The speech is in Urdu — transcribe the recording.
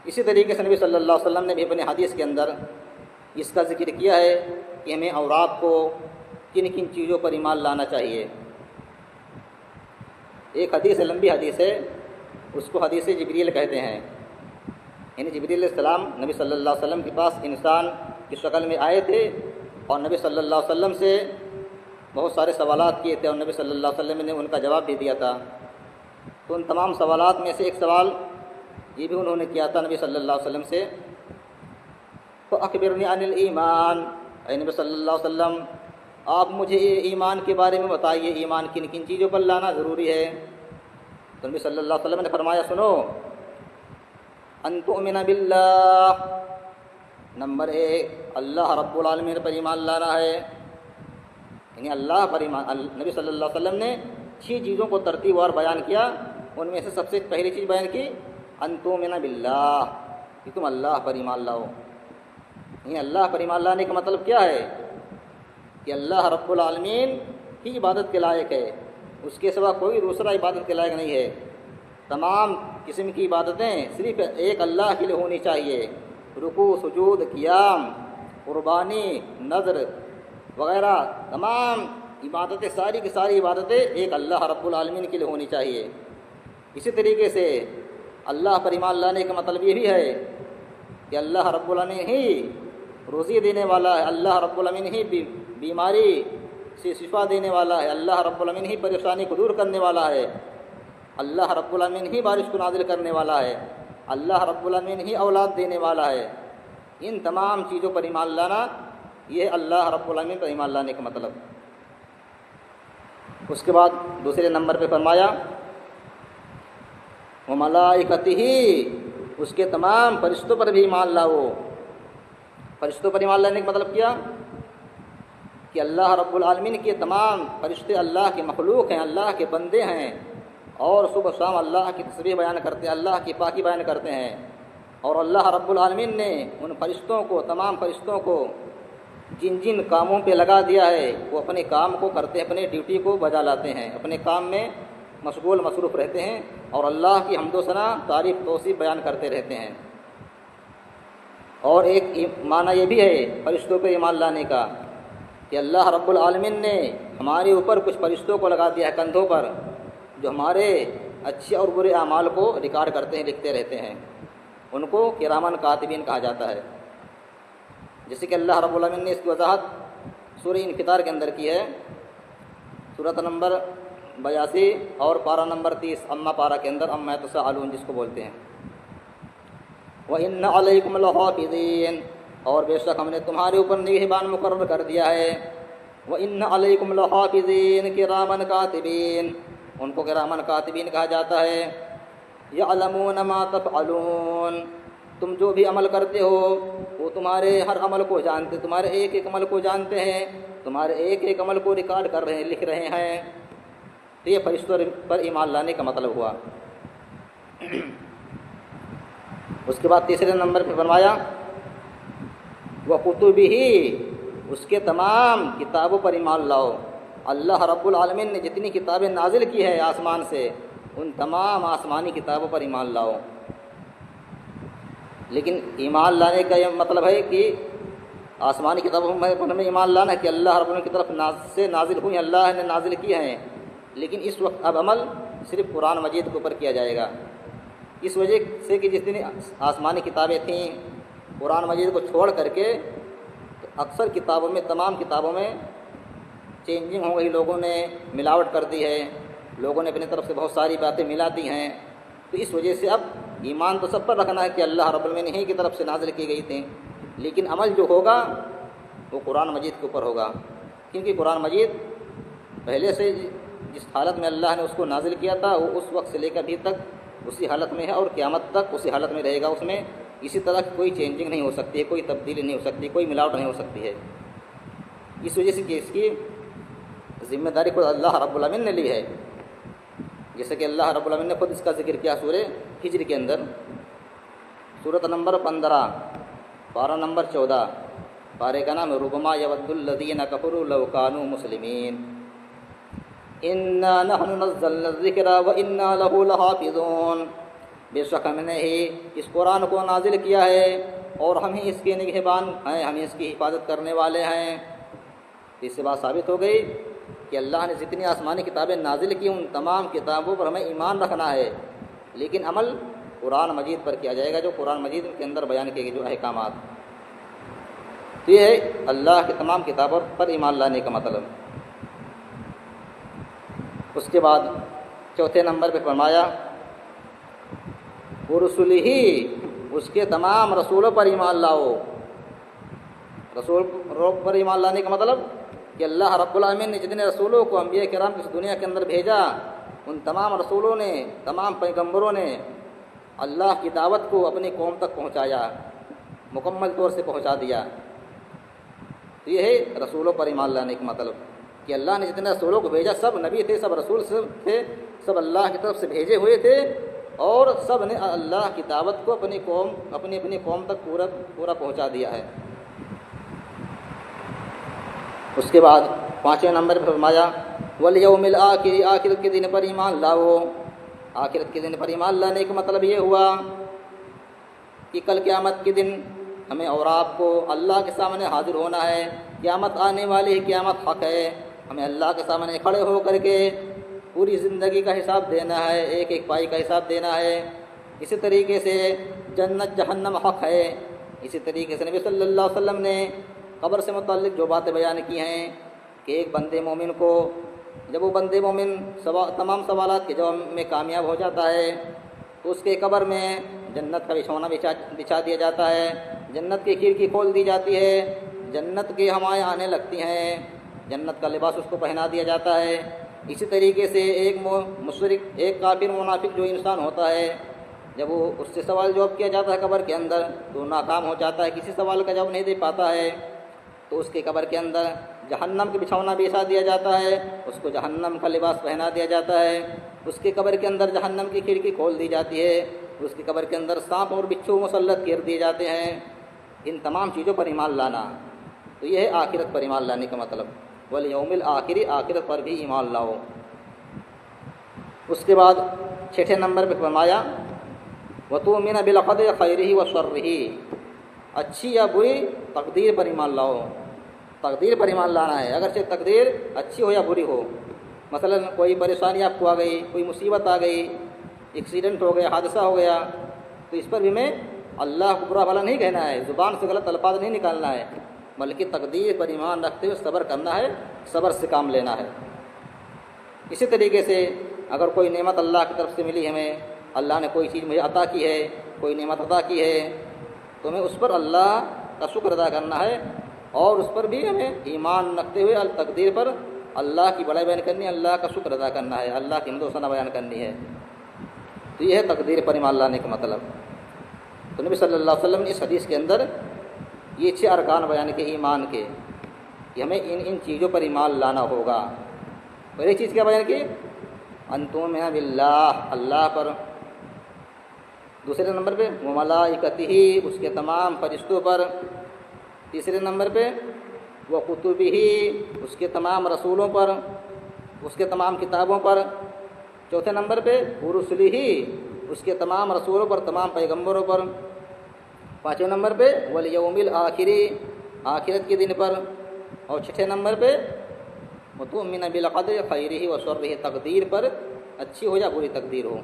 اسی طریقے سے نبی صلی اللہ علیہ وسلم نے بھی اپنے حدیث کے اندر اس کا ذکر کیا ہے کہ ہمیں اورات کو کن کن چیزوں پر ایمان لانا چاہیے۔ ایک حدیث لمبی حدیث ہے، اس کو حدیث جبریل کہتے ہیں۔ یعنی جبریل علیہ السلام نبی صلی اللہ علیہ وسلم کے پاس انسان کی شکل میں آئے تھے اور نبی صلی اللہ علیہ وسلم سے بہت سارے سوالات کیے تھے، اور نبی صلی اللہ علیہ وسلم نے ان کا جواب بھی دیا تھا۔ تو ان تمام سوالات میں سے ایک سوال یہ بھی انہوں نے کیا تھا نبی صلی اللہ علیہ وسلم سے، فَأَخْبِرْنِي عَنِ الْإِيمَانِ، اے نبی صلی اللہ علیہ وسلم آپ مجھے ایمان کے بارے میں بتائیے، ایمان کن کن چیزوں پر لانا ضروری ہے۔ تو نبی صلی اللہ علیہ وسلم نے فرمایا سنو، ان تؤمن باللہ، نمبر 1 اللہ رب العالمین پر ایمان لانا ہے، یعنی اللہ پر ایمان۔ نبی صلی اللہ علیہ وسلم نے 6 چیزوں کو ترتیب وار بیان کیا، ان میں سے سب سے پہلی چیز بیان کی ان تؤمن باللہ، کہ تم اللہ پر ایمان لاؤ۔ یعنی اللہ پر ایمان لانے کا مطلب کیا ہے کہ اللہ رب العالمین ہی عبادت کے لائق ہے، اس کے سوا کوئی دوسرا عبادت کے لائق نہیں ہے۔ تمام قسم کی عبادتیں صرف ایک اللہ کے لیے ہونی چاہیے، رکوع، سجود، قیام، قربانی، نذر وغیرہ تمام عبادتیں، ساری کی ساری عبادتیں ایک اللہ رب العالمین کے لیے ہونی چاہیے۔ اسی طریقے سے اللہ پر ایمان لانے کا مطلب یہ بھی ہے کہ اللہ رب العالمین ہی روزی دینے والا ہے، اللہ رب العالمین ہی بیماری سے شفا دینے والا ہے، اللہ رب العالمین ہی پریشانی کو دور کرنے والا ہے، اللہ رب العالمین ہی بارش کو نازل کرنے والا ہے، اللہ رب العالمین ہی اولاد دینے والا ہے۔ ان تمام چیزوں پر ایمان لانا، یہ اللہ رب العالمین پر ایمان لانے کا مطلب۔ اس کے بعد دوسرے نمبر پہ فرمایا وملائکتہ، اس کے تمام فرشتوں پر بھی ایمان لاؤ۔ فرشتوں پر ایمان لانے کا مطلب کیا کہ اللہ رب العالمین کے تمام فرشتے اللہ کے مخلوق ہیں، اللہ کے بندے ہیں، اور صبح شام اللہ کی تسبیح بیان کرتے ہیں، اللہ کی پاکی بیان کرتے ہیں، اور اللہ رب العالمین نے ان فرشتوں کو، تمام فرشتوں کو جن جن کاموں پہ لگا دیا ہے وہ اپنے کام کو کرتے ہیں، اپنے ڈیوٹی کو بجا لاتے ہیں، اپنے کام میں مشغول مصروف رہتے ہیں، اور اللہ کی حمد و ثنا، تعریف توصیف بیان کرتے رہتے ہیں۔ اور ایک معنی یہ بھی ہے فرشتوں پہ ایمان لانے کا کہ اللہ رب العالمین نے ہمارے اوپر کچھ فرشتوں کو لگا دیا ہے کندھوں پر، جو ہمارے اچھے اور برے اعمال کو ریکارڈ کرتے ہیں، لکھتے رہتے ہیں۔ ان کو کرامن کاتبین کہا جاتا ہے۔ جیسے کہ اللہ رب العالمین نے اس کی وضاحت سورہ انفطار کے اندر کی ہے، سورۃ نمبر 82 اور پارہ نمبر 30 اما پارہ کے اندر، اما یتساءلون جس کو بولتے ہیں۔ وَإِنَّ عَلَيْكُمْ لَحَافِظِينَ، اور بے شک ہم نے تمہارے اوپر نگہبان مقرر کر دیا ہے۔ وَإِنَّ عَلَيْكُمْ لَحَافِظِينَ كِرَامًا كَاتِبِينَ، ان کو کرامن کاتبین کہا جاتا ہے۔ یعلمون ما تفعلون، تم جو بھی عمل کرتے ہو وہ تمہارے ہر عمل کو جانتے، تمہارے ایک ایک عمل کو جانتے ہیں، تمہارے ایک ایک عمل کو ریکارڈ کر رہے ہیں، لکھ رہے ہیں۔ تو یہ فرشتوں پر ایمان لانے کا مطلب ہوا۔ اس کے بعد تیسرے نمبر پہ فرمایا وَكُتُبِهِ، اس کے تمام کتابوں پر ایمان لاؤ۔ اللہ رب العالمین نے جتنی کتابیں نازل کی ہے آسمان سے، ان تمام آسمانی کتابوں پر ایمان لاؤ۔ لیکن ایمان لانے کا یہ مطلب ہے کہ آسمانی کتابوں پر ہمیں ایمان لانا ہے کہ اللہ رب العالمین کی طرف سے نازل ہوئی، اللہ نے نازل کی ہیں، لیکن اس وقت اب عمل صرف قرآن مجید کے اوپر کیا جائے گا۔ اس وجہ سے کہ جتنی آسمانی کتابیں تھیں قرآن مجید کو چھوڑ کر کے، تو اکثر کتابوں میں، تمام کتابوں میں چینجنگ ہو گئی، لوگوں نے ملاوٹ کر دی ہے، لوگوں نے اپنی طرف سے بہت ساری باتیں ملا دی ہیں۔ تو اس وجہ سے اب ایمان تو سب پر رکھنا ہے کہ اللہ رب العالمین ہی کی طرف سے نازل کی گئی تھیں، لیکن عمل جو ہوگا وہ قرآن مجید کے اوپر ہوگا، کیونکہ قرآن مجید پہلے سے جس حالت میں اللہ نے اس کو نازل کیا تھا وہ اس وقت سے لے کر ابھی تک اسی حالت میں ہے، اور قیامت تک اسی حالت میں رہے گا۔ اس میں اسی طرح کی کوئی چینجنگ نہیں ہو سکتی ہے، کوئی تبدیلی نہیں ہو سکتی، کوئی ملاوٹ نہیں ہو سکتی ہے۔ اس وجہ سے کہ اس کی ذمہ داری خود اللہ رب العالمین نے لی ہے، جیسے کہ اللہ رب العالمین نے خود اس کا ذکر کیا سورہ ہجر کے اندر، سورۃ نمبر 15 پارہ نمبر 14، پارے کا نام ربما یود الذین کفروا لو کانوا مسلمین، انا نحن نزلنا الذکر وانا له لحافظون۔ بے شک ہم نے ہی اس قرآن کو نازل کیا ہے اور ہم ہی اس کے نگہبان ہیں، ہم اس کی حفاظت کرنے والے ہیں۔ اس سے بات ثابت ہو گئی کہ اللہ نے جتنی آسمانی کتابیں نازل کی ان تمام کتابوں پر ہمیں ایمان رکھنا ہے، لیکن عمل قرآن مجید پر کیا جائے گا، جو قرآن مجید کے اندر بیان کیے گئے جو احکامات۔ تو یہ ہے اللہ کی تمام کتابوں پر ایمان لانے کا مطلب۔ اس کے بعد چوتھے نمبر پہ فرمایا ورسلہ، اس کے تمام رسولوں پر ایمان لاؤ۔ رسول پر ایمان لانے کا مطلب کہ اللہ رب العالمین نے جتنے رسولوں کو انبیاء کرام اس دنیا کے اندر بھیجا، ان تمام رسولوں نے، تمام پیغمبروں نے اللہ کی دعوت کو اپنی قوم تک پہنچایا، مکمل طور سے پہنچا دیا۔ تو یہ ہے رسولوں پر ایمان لانے کا مطلب کہ اللہ نے جتنے رسولوں کو بھیجا سب نبی تھے، سب رسول تھے، سب اللہ کی طرف سے بھیجے ہوئے تھے، اور سب نے اللہ کی دعوت کو اپنی قوم تک پورا پہنچا دیا ہے۔ اس کے بعد پانچویں نمبر پر فرمایا والیوم الآخر، آخرت کے دن پر ایمان لاؤ۔ آخرت کے دن پر ایمان لانے کا مطلب یہ ہوا کہ کل قیامت کے دن ہمیں اور آپ کو اللہ کے سامنے حاضر ہونا ہے، قیامت آنے والی ہے، قیامت حق ہے، ہمیں اللہ کے سامنے کھڑے ہو کر کے پوری زندگی کا حساب دینا ہے، ایک ایک پائی کا حساب دینا ہے۔ اسی طریقے سے جنت جہنم حق ہے۔ اسی طریقے سے نبی صلی اللہ علیہ وسلم نے قبر سے متعلق جو باتیں بیان کی ہیں کہ ایک بندے مومن کو جب وہ بندے مومن تمام سوالات کے جواب میں کامیاب ہو جاتا ہے تو اس کے قبر میں جنت کا بچھونا بچھا دیا جاتا ہے، جنت کی کھڑکی کھول دی جاتی ہے، جنت کی ہوائیں آنے لگتی ہیں، جنت کا لباس اس کو پہنا دیا جاتا ہے۔ اسی طریقے سے ایک مشرک، ایک کافر منافق جو انسان ہوتا ہے، جب وہ اس سے سوال جواب کیا جاتا ہے قبر کے اندر تو ناکام ہو جاتا ہے، کسی سوال کا جواب نہیں دے پاتا ہے، تو اس کے قبر کے اندر جہنم کے بچھونا بچھا دیا جاتا ہے، اس کو جہنم کا لباس پہنا دیا جاتا ہے، اس کے قبر کے اندر جہنم کی کھڑکی کھول دی جاتی ہے، اس کی قبر کے اندر سانپ اور بچھو مسلط کر دیے جاتے ہیں۔ ان تمام چیزوں پر ایمان لانا، تو یہ ہے آخرت پر ایمان لانے کا مطلب۔ والیوم الآخر، آخرت پر بھی ایمان لاؤ۔ اس کے بعد چھٹے نمبر پہ فرمایا وتؤمن بالقدر خیرہ وشرہ، اچھی یا بری تقدیر پر ایمان لاؤ۔ تقدیر پر ایمان لانا ہے، اگرچہ تقدیر اچھی ہو یا بری ہو، مثلا کوئی پریشانی آپ کو آ گئی، کوئی مصیبت آ گئی، ایکسیڈنٹ ہو گیا، حادثہ ہو گیا، تو اس پر بھی میں اللہ کو برا بھلا نہیں کہنا ہے، زبان سے غلط الفاظ نہیں نکالنا ہے، بلکہ تقدیر پر ایمان رکھتے ہوئے صبر کرنا ہے، صبر سے کام لینا ہے۔ اسی طریقے سے اگر کوئی نعمت اللہ کی طرف سے ملی ہمیں، اللہ نے کوئی چیز مجھے عطا کی ہے، کوئی نعمت عطا کی ہے، تو ہمیں اس پر اللہ کا شکر ادا کرنا ہے، اور اس پر بھی ہمیں ایمان رکھتے ہوئے تقدیر پر اللہ کی بڑائی بیان کرنی ہے، اللہ کا شکر ادا کرنا ہے، اللہ کی حمد و ثنا بیان کرنی ہے۔ تو یہ ہے تقدیر پر ایمان لانے کا مطلب۔ تو نبی صلی اللہ علیہ وسلم نے اس حدیث کے اندر یہ 6 ارکان بیان کے ایمان کے کہ ہمیں ان چیزوں پر ایمان لانا ہوگا۔ پہلی چیز کیا بیان کی؟ ان تؤمن باللہ، اللہ پر۔ دوسرے نمبر پہ وملائکتہ، اس کے تمام فرشتوں پر۔ تیسرے نمبر پہ وکتبہ، اس کے تمام رسولوں پر، اس کے تمام کتابوں پر۔ چوتھے نمبر پہ ورسلہ، اس کے تمام رسولوں پر، تمام پیغمبروں پر۔ پانچویں نمبر پہ والیوم الآخر، آخرت کے دن پر۔ اور چھٹے نمبر پہ وتؤمن بالقدر خیرہ وشرہ، تقدیر پر، اچھی ہو یا بری تقدیر ہو۔